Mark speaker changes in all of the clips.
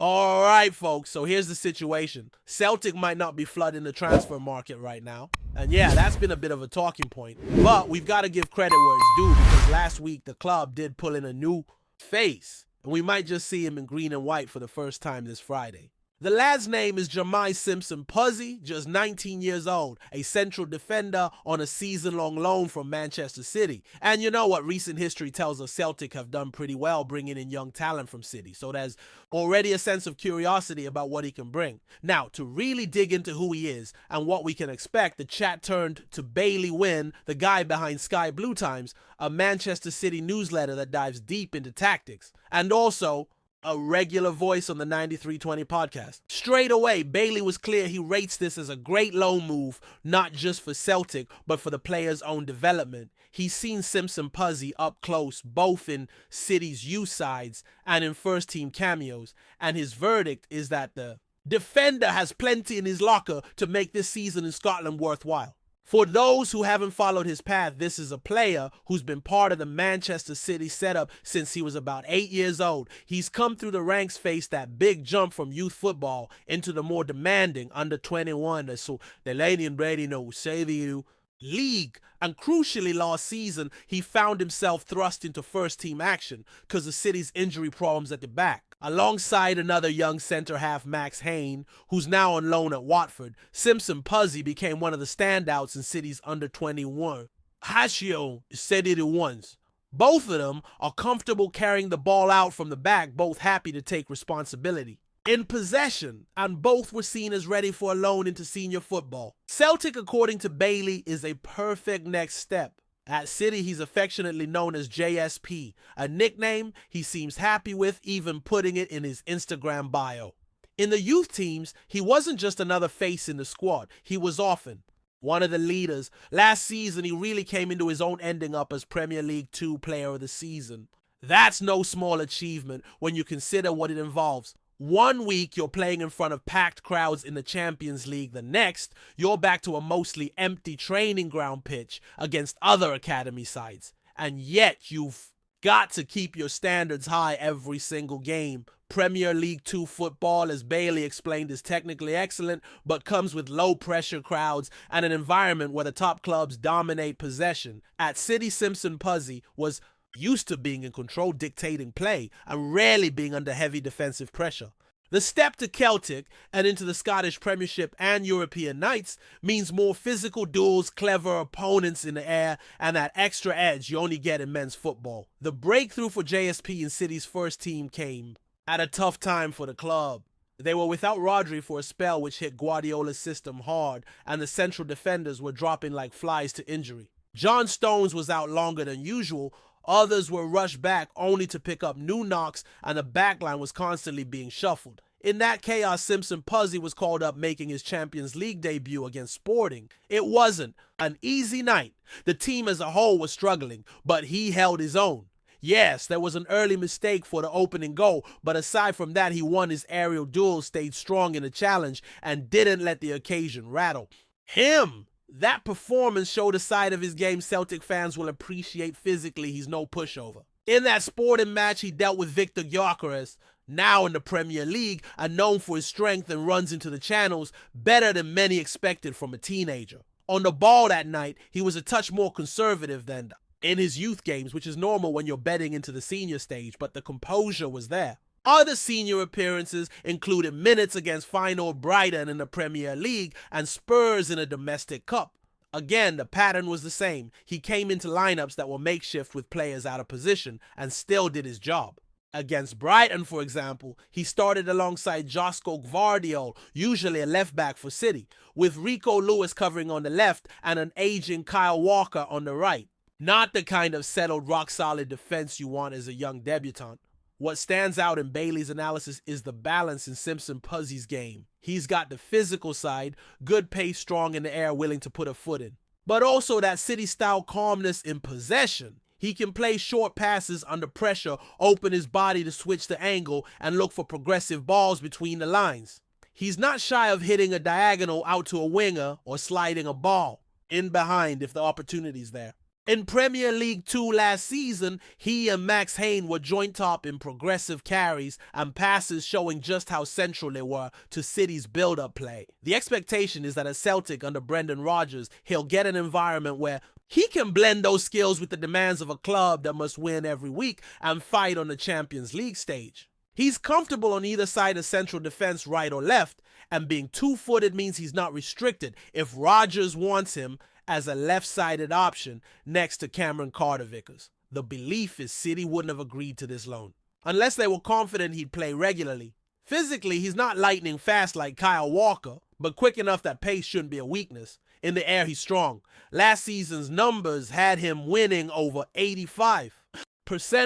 Speaker 1: All right, folks, so here's the situation. Celtic might not be flooding the transfer market right now. And yeah, that's been a bit of a talking point. But we've got to give credit where it's due because last week the club did pull in a new face. And we might just see him in green and white for the first time this Friday. The lad's name is Jamai Simpson Puzzy, just 19 years old, a central defender on a season-long loan from Manchester City. And you know what recent history tells us Celtic have done pretty well bringing in young talent from City, so there's already a sense of curiosity about what he can bring. Now, to really dig into who he is and what we can expect, the chat turned to Bailey Wynn, the guy behind Sky Blue Times, a Manchester City newsletter that dives deep into tactics, and also a regular voice on the 9320 podcast. Straight away, Bailey was clear he rates this as a great loan move, not just for Celtic, but for the player's own development. He's seen Simpson Puzzy up close, both in City's youth sides and in first-team cameos, and his verdict is that the defender has plenty in his locker to make this season in Scotland worthwhile. For those who haven't followed his path, this is a player who's been part of the Manchester City setup since he was about 8 years old. He's come through the ranks, faced that big jump from youth football into the more demanding under 21, so the lady and Brady know save you league. And crucially, last season, he found himself thrust into first-team action because of City's injury problems at the back. Alongside another young centre-half Max Hayne, who's now on loan at Watford, Simpson Puzzy became one of the standouts in City's under-21. Hashio said it once. Both of them are comfortable carrying the ball out from the back, both happy to take responsibility. In possession, and both were seen as ready for a loan into senior football. Celtic, according to Bailey, is a perfect next step. At City, he's affectionately known as JSP, a nickname he seems happy with, even putting it in his Instagram bio. In the youth teams, he wasn't just another face in the squad. He was often one of the leaders. Last season, he really came into his own, ending up as Premier League 2 Player of the Season. That's no small achievement when you consider what it involves. 1 week, you're playing in front of packed crowds in the Champions League. The next, you're back to a mostly empty training ground pitch against other academy sides. And yet, you've got to keep your standards high every single game. Premier League 2 football, as Bailey explained, is technically excellent, but comes with low-pressure crowds and an environment where the top clubs dominate possession. At City, Simpson Puzzy was used to being in control, dictating play, and rarely being under heavy defensive pressure. The step to Celtic and into the Scottish Premiership and European nights means more physical duels, clever opponents in the air, and that extra edge you only get in men's football. The breakthrough for JSP in City's first team came at a tough time for the club. They were without Rodri for a spell, which hit Guardiola's system hard, and the central defenders were dropping like flies to injury. John Stones was out longer than usual. Others were rushed back only to pick up new knocks, and the backline was constantly being shuffled. In that chaos, Simpson Puzzy was called up, making his Champions League debut against Sporting. It wasn't an easy night. The team as a whole was struggling, but he held his own. Yes, there was an early mistake for the opening goal, but aside from that, he won his aerial duel, stayed strong in the challenge, and didn't let the occasion rattle him. That performance showed a side of his game Celtic fans will appreciate physically. He's no pushover. In that Sporting match, he dealt with Victor Gyökeres, now in the Premier League, and known for his strength and runs into the channels, better than many expected from a teenager. On the ball that night, he was a touch more conservative than in his youth games, which is normal when you're betting into the senior stage, but the composure was there. Other senior appearances included minutes against Feyenoord Brighton in the Premier League and Spurs in a domestic cup. Again, the pattern was the same. He came into lineups that were makeshift with players out of position and still did his job. Against Brighton, for example, he started alongside Josko Gvardiol, usually a left-back for City, with Rico Lewis covering on the left and an aging Kyle Walker on the right. Not the kind of settled, rock-solid defense you want as a young debutant. What stands out in Bailey's analysis is the balance in Simpson Puzzy's game. He's got the physical side, good pace, strong in the air, willing to put a foot in. But also that City-style calmness in possession. He can play short passes under pressure, open his body to switch the angle, and look for progressive balls between the lines. He's not shy of hitting a diagonal out to a winger or sliding a ball in behind if the opportunity's there. In Premier League 2 last season, he and Max Hayne were joint top in progressive carries and passes, showing just how central they were to City's build-up play. The expectation is that at Celtic under Brendan Rodgers, he'll get an environment where he can blend those skills with the demands of a club that must win every week and fight on the Champions League stage. He's comfortable on either side of central defense, right or left, and being two-footed means he's not restricted if Rodgers wants him as a left-sided option next to Cameron Carter-Vickers. The belief is City wouldn't have agreed to this loan, unless they were confident he'd play regularly. Physically, he's not lightning fast like Kyle Walker, but quick enough that pace shouldn't be a weakness. In the air, he's strong. Last season's numbers had him winning over 85%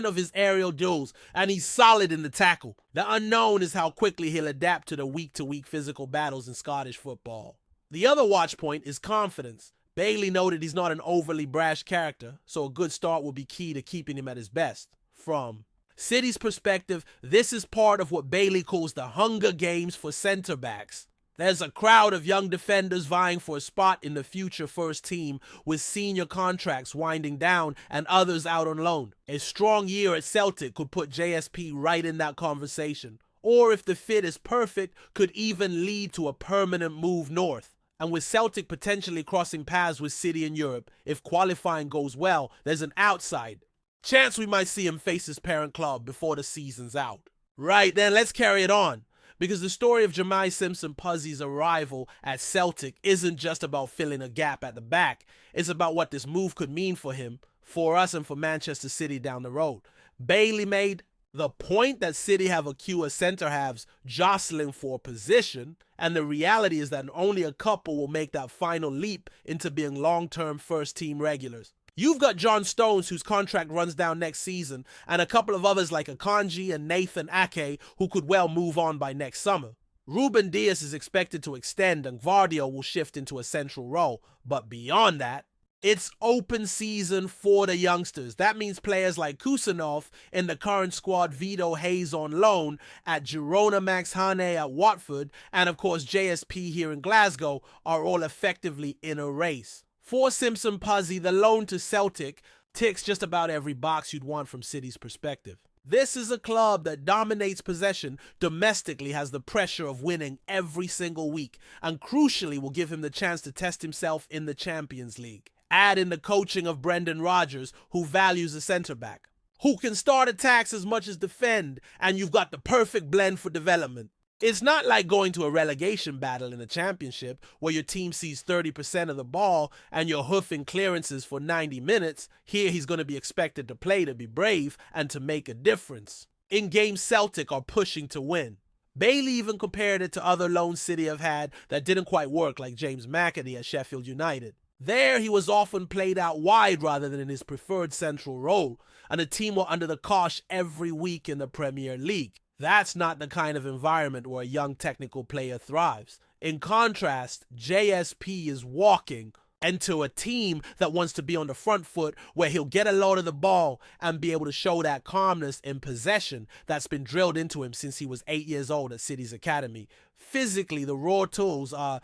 Speaker 1: of his aerial duels, and he's solid in the tackle. The unknown is how quickly he'll adapt to the week-to-week physical battles in Scottish football. The other watch point is confidence. Bailey noted he's not an overly brash character, so a good start will be key to keeping him at his best. From City's perspective, this is part of what Bailey calls the Hunger Games for centre backs. There's a crowd of young defenders vying for a spot in the future first team, with senior contracts winding down and others out on loan. A strong year at Celtic could put JSP right in that conversation, or if the fit is perfect, could even lead to a permanent move north. And with Celtic potentially crossing paths with City in Europe, if qualifying goes well, there's an outside chance we might see him face his parent club before the season's out. Right, then let's carry it on, because the story of Jamai Simpson-Puzzi's arrival at Celtic isn't just about filling a gap at the back. It's about what this move could mean for him, for us, and for Manchester City down the road. Bailey made the point that City have a queue of centre-halves jostling for position, and the reality is that only a couple will make that final leap into being long-term first-team regulars. You've got John Stones, whose contract runs down next season, and a couple of others like Akanji and Nathan Ake, who could well move on by next summer. Ruben Dias is expected to extend, and Gvardio will shift into a central role. But beyond that, it's open season for the youngsters. That means players like Kusanov in the current squad, Vito Hayes on loan at Girona, Max Hane at Watford, and of course JSP here in Glasgow are all effectively in a race. For Simpson-Puzzi, the loan to Celtic ticks just about every box you'd want from City's perspective. This is a club that dominates possession, domestically has the pressure of winning every single week, and crucially will give him the chance to test himself in the Champions League. Add in the coaching of Brendan Rodgers, who values a centre-back, who can start attacks as much as defend, and you've got the perfect blend for development. It's not like going to a relegation battle in the Championship where your team sees 30% of the ball and you're hoofing clearances for 90 minutes. Here he's going to be expected to play, to be brave, and to make a difference. In games Celtic are pushing to win. Bailey even compared it to other loans City have had that didn't quite work, like James McAtee at Sheffield United. There, he was often played out wide rather than in his preferred central role, and the team were under the cosh every week in the Premier League. That's not the kind of environment where a young technical player thrives. In contrast, JSP is walking into a team that wants to be on the front foot, where he'll get a load of the ball and be able to show that calmness in possession that's been drilled into him since he was 8 years old at City's academy. Physically, the raw tools are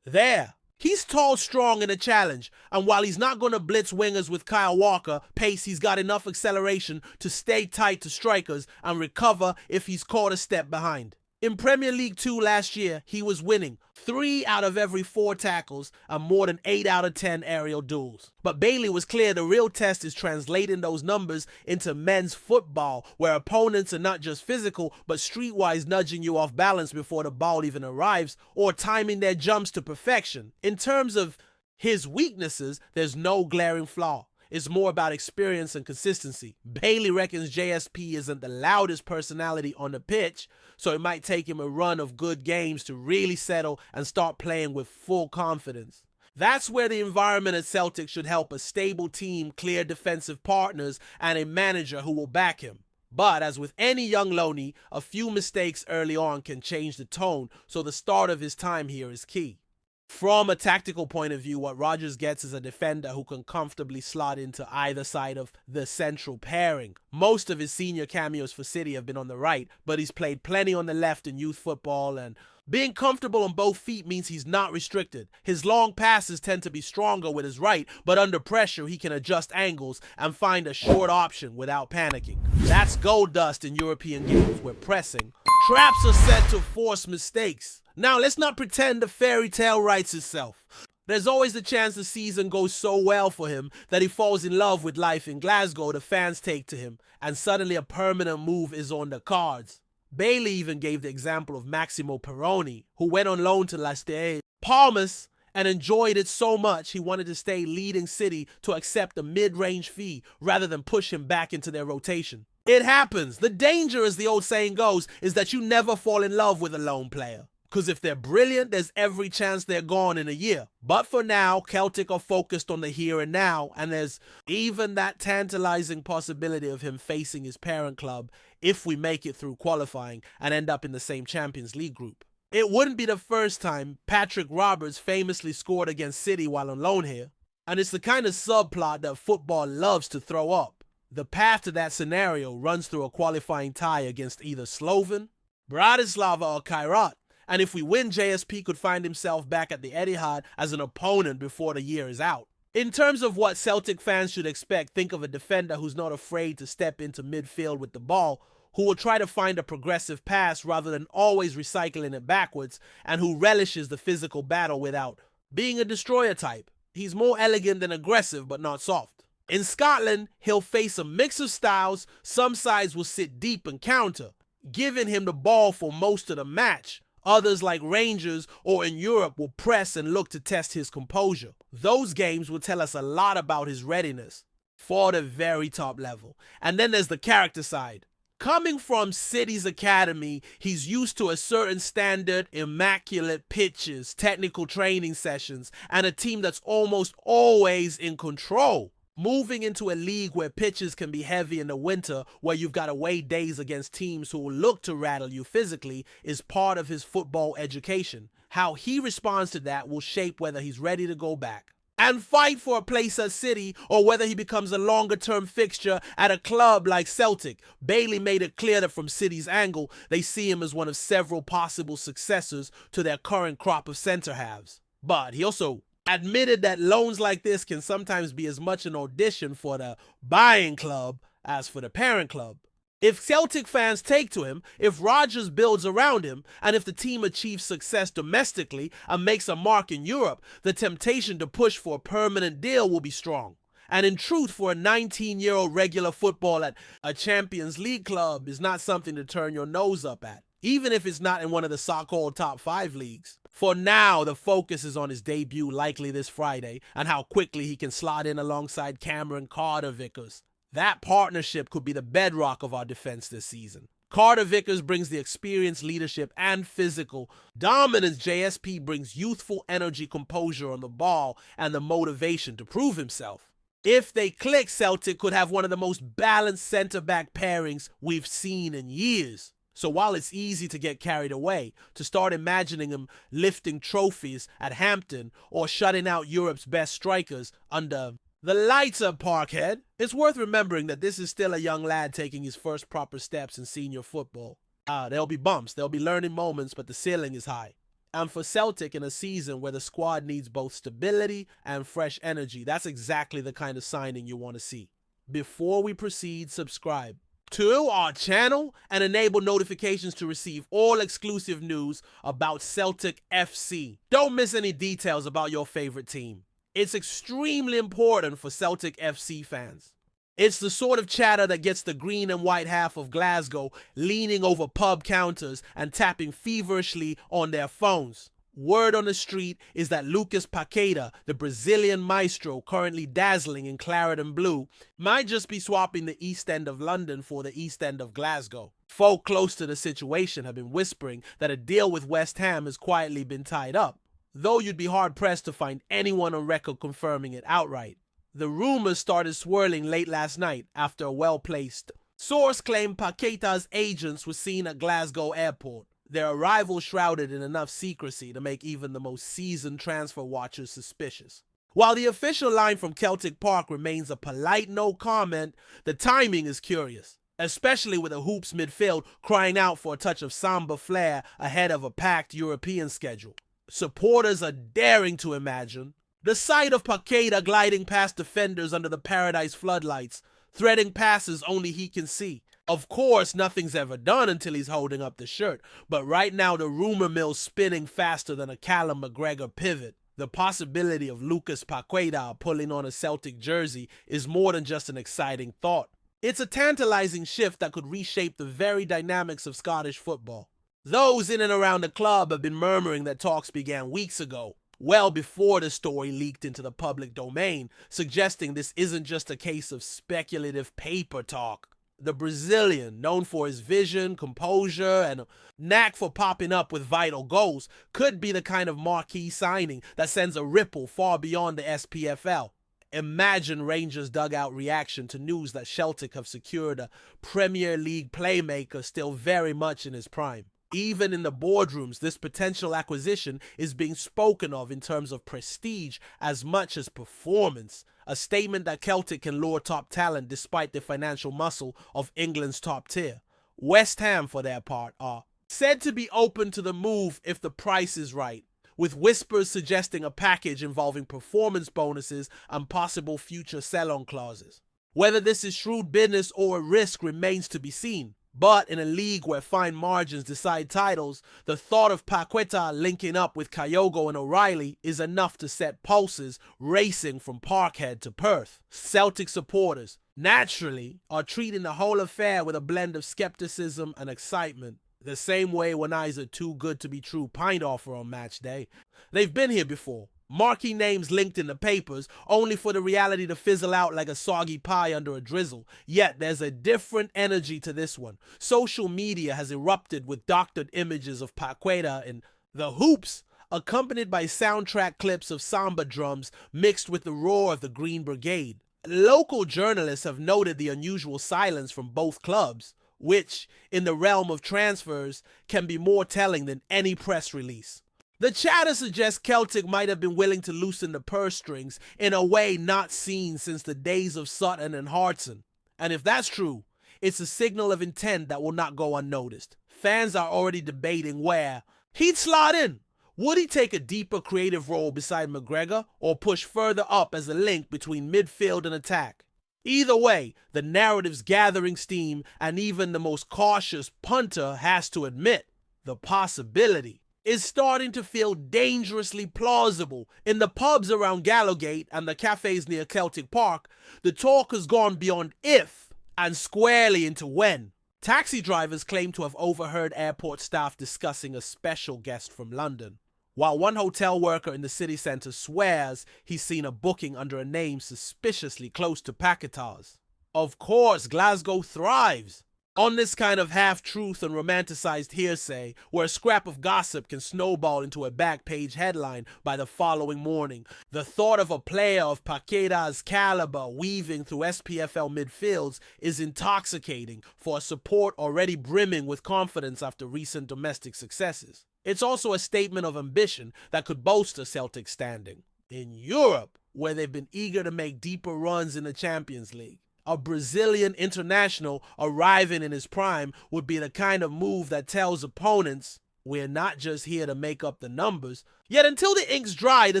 Speaker 1: there. He's tall, strong, and a challenge, and while he's not going to blitz wingers with Kyle Walker pace, he's got enough acceleration to stay tight to strikers and recover if he's caught a step behind. In Premier League 2 last year, he was winning 3 out of every 4 tackles and more than 8 out of 10 aerial duels. But Bailey was clear the real test is translating those numbers into men's football, where opponents are not just physical, but streetwise nudging you off balance before the ball even arrives, or timing their jumps to perfection. In terms of his weaknesses, there's no glaring flaw. It's more about experience and consistency. Bailey reckons JSP isn't the loudest personality on the pitch, so it might take him a run of good games to really settle and start playing with full confidence. That's where the environment at Celtic should help: a stable team, clear defensive partners, and a manager who will back him. But as with any young loanee, a few mistakes early on can change the tone, so the start of his time here is key. From a tactical point of view, what Rodgers gets is a defender who can comfortably slot into either side of the central pairing. Most of his senior cameos for City have been on the right, but he's played plenty on the left in youth football, and Being comfortable on both feet means he's not restricted. His long passes tend to be stronger with his right, but under pressure he can adjust angles and find a short option without panicking. That's gold dust in European games where pressing traps are set to force mistakes. Now let's not pretend the fairy tale writes itself. There's always the chance the season goes so well for him that he falls in love with life in Glasgow the fans take to him, and suddenly a permanent move is on the cards. Bailey even gave the example of Massimo Perroni, who went on loan to Leicester Palmas and enjoyed it so much he wanted to stay leading City to accept a mid-range fee rather than push him back into their rotation. It happens. The danger, as the old saying goes, is that you never fall in love with a lone player. Because if they're brilliant, there's every chance they're gone in a year. But for now, Celtic are focused on the here and now, and there's even that tantalizing possibility of him facing his parent club if we make it through qualifying and end up in the same Champions League group. It wouldn't be the first time Patrick Roberts famously scored against City while on loan here, and it's the kind of subplot that football loves to throw up. The path to that scenario runs through a qualifying tie against either Slovan, Bratislava, or Kairat. And if we win, JSP could find himself back at the Etihad as an opponent before the year is out. In terms of what Celtic fans should expect, think of a defender who's not afraid to step into midfield with the ball, who will try to find a progressive pass rather than always recycling it backwards, and who relishes the physical battle without being a destroyer type. He's more elegant than aggressive, but not soft. In Scotland, he'll face a mix of styles. Some sides will sit deep and counter, giving him the ball for most of the match. Others, like Rangers or in Europe, will press and look to test his composure. Those games will tell us a lot about his readiness for the very top level. And then there's the character side. Coming from City's academy, he's used to a certain standard, immaculate pitches, technical training sessions, and a team that's almost always in control. Moving into a league where pitches can be heavy in the winter, where you've got away days against teams who will look to rattle you physically, is part of his football education. How he responds to that will shape whether he's ready to go back and fight for a place at City, or whether he becomes a longer-term fixture at a club like Celtic. Bailey made it clear that from City's angle, they see him as one of several possible successors to their current crop of centre-halves. But he also admitted that loans like this can sometimes be as much an audition for the buying club as for the parent club. If Celtic fans take to him, if Rodgers builds around him, and if the team achieves success domestically and makes a mark in Europe, the temptation to push for a permanent deal will be strong. And in truth, for a 19-year-old regular football at a Champions League club is not something to turn your nose up at, even if it's not in one of the so-called top 5 leagues. For now, the focus is on his debut likely this Friday and how quickly he can slot in alongside Cameron Carter-Vickers. That partnership could be the bedrock of our defense this season. Carter-Vickers brings the experience, leadership, and physical dominance. JSP brings youthful energy, composure on the ball, and the motivation to prove himself. If they click, Celtic could have one of the most balanced centre-back pairings we've seen in years. So while it's easy to get carried away, to start imagining him lifting trophies at Hampton or shutting out Europe's best strikers under the lights of Parkhead, it's worth remembering that this is still a young lad taking his first proper steps in senior football. There'll be bumps, there'll be learning moments, but the ceiling is high. And for Celtic, in a season where the squad needs both stability and fresh energy, that's exactly the kind of signing you want to see. Before we proceed, subscribe to our channel and enable notifications to receive all exclusive news about Celtic FC. Don't miss any details about your favorite team. It's extremely important for Celtic FC fans. It's the sort of chatter that gets the green and white half of Glasgow leaning over pub counters and tapping feverishly on their phones. Word on the street is that Lucas Paquetá, the Brazilian maestro currently dazzling in claret and blue, might just be swapping the East End of London for the East End of Glasgow. Folk close to the situation have been whispering that a deal with West Ham has quietly been tied up, though you'd be hard-pressed to find anyone on record confirming it outright. The rumors started swirling late last night after a well-placed source claimed Paquetá's agents were seen at Glasgow airport, their arrival shrouded in enough secrecy to make even the most seasoned transfer watchers suspicious. While the official line from Celtic Park remains a polite no comment, the timing is curious. especially with the Hoops midfield crying out for a touch of Samba flair ahead of a packed European schedule. Supporters are daring to imagine the sight of Paquetá gliding past defenders under the paradise floodlights, threading passes only he can see. Of course, nothing's ever done until he's holding up the shirt, but right now the rumor mill's spinning faster than a Callum McGregor pivot. The possibility of Lucas Paquetá pulling on a Celtic jersey is more than just an exciting thought. It's a tantalizing shift that could reshape the very dynamics of Scottish football. Those in and around the club have been murmuring that talks began weeks ago, well before the story leaked into the public domain, suggesting this isn't just a case of speculative paper talk. The Brazilian, known for his vision, composure, and a knack for popping up with vital goals, could be the kind of marquee signing that sends a ripple far beyond the SPFL. Imagine Rangers' dugout reaction to news that Celtic have secured a Premier League playmaker still very much in his prime. Even in the boardrooms, this potential acquisition is being spoken of in terms of prestige as much as performance, a statement that Celtic can lure top talent despite the financial muscle of England's top tier. West Ham, for their part, are said to be open to the move if the price is right, with whispers suggesting a package involving performance bonuses and possible future sell-on clauses. Whether this is shrewd business or a risk remains to be seen. But in a league where fine margins decide titles, the thought of Paquetá linking up with Kyogo and O'Reilly is enough to set pulses racing from Parkhead to Perth. Celtic supporters, naturally, are treating the whole affair with a blend of skepticism and excitement, the same way when eyes a too good to be true pint offer on match day. They've been here before. Marquee names linked in the papers, only for the reality to fizzle out like a soggy pie under a drizzle. Yet there's a different energy to this one. Social media has erupted with doctored images of Paquetá in the Hoops, accompanied by soundtrack clips of samba drums mixed with the roar of the Green Brigade. Local journalists have noted the unusual silence from both clubs, which, in the realm of transfers, can be more telling than any press release. The chatter suggests Celtic might have been willing to loosen the purse strings in a way not seen since the days of Sutton and Hartson. And if that's true, it's a signal of intent that will not go unnoticed. Fans are already debating where he'd slot in. Would he take a deeper creative role beside McGregor or push further up as a link between midfield and attack? Either way, the narrative's gathering steam, and even the most cautious punter has to admit the possibility is starting to feel dangerously plausible. In the pubs around Gallowgate and the cafes near Celtic Park, the talk has gone beyond if and squarely into when. Taxi drivers claim to have overheard airport staff discussing a special guest from London, while one hotel worker in the city centre swears he's seen a booking under a name suspiciously close to Paquetá's. Of course, Glasgow thrives on this kind of half-truth and romanticized hearsay, where a scrap of gossip can snowball into a back-page headline by the following morning. The thought of a player of Paquetá's caliber weaving through SPFL midfields is intoxicating for a support already brimming with confidence after recent domestic successes. It's also a statement of ambition that could bolster Celtic's standing in Europe, where they've been eager to make deeper runs in the Champions League. A Brazilian international arriving in his prime would be the kind of move that tells opponents, we're not just here to make up the numbers. Yet until the ink's dry, the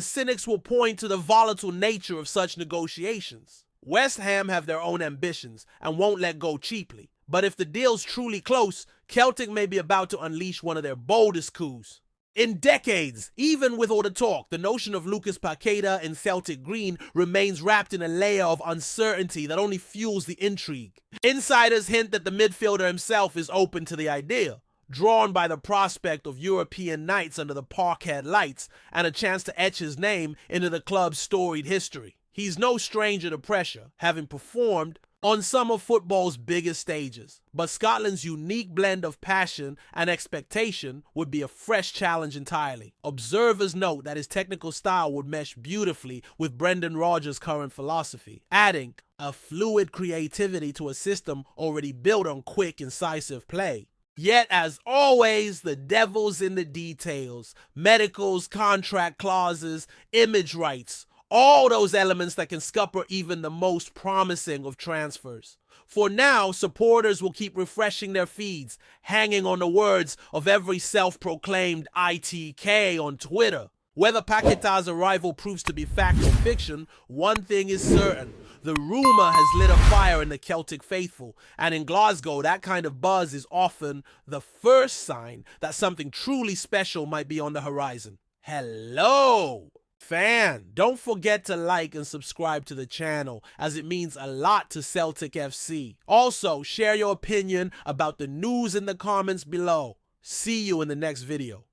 Speaker 1: cynics will point to the volatile nature of such negotiations. West Ham have their own ambitions and won't let go cheaply. But if the deal's truly close, Celtic may be about to unleash one of their boldest coups in decades. Even with all the talk, the notion of Lucas Paquetá in Celtic green remains wrapped in a layer of uncertainty that only fuels the intrigue. Insiders hint that the midfielder himself is open to the idea, drawn by the prospect of European nights under the Parkhead lights and a chance to etch his name into the club's storied history. He's no stranger to pressure, having performed on some of football's biggest stages. But Scotland's unique blend of passion and expectation would be a fresh challenge entirely. Observers note that his technical style would mesh beautifully with Brendan Rodgers' current philosophy, adding a fluid creativity to a system already built on quick, incisive play. Yet, as always, the devil's in the details. Medicals, contract clauses, image rights, all those elements that can scupper even the most promising of transfers. For now, supporters will keep refreshing their feeds, hanging on the words of every self-proclaimed ITK on Twitter. Whether Paquetá's arrival proves to be fact or fiction, one thing is certain. The rumor has lit a fire in the Celtic faithful, and in Glasgow, that kind of buzz is often the first sign that something truly special might be on the horizon. Hello, fan! Don't forget to like and subscribe to the channel, as it means a lot to Celtic FC. Also, share your opinion about the news in the comments below. See you in the next video.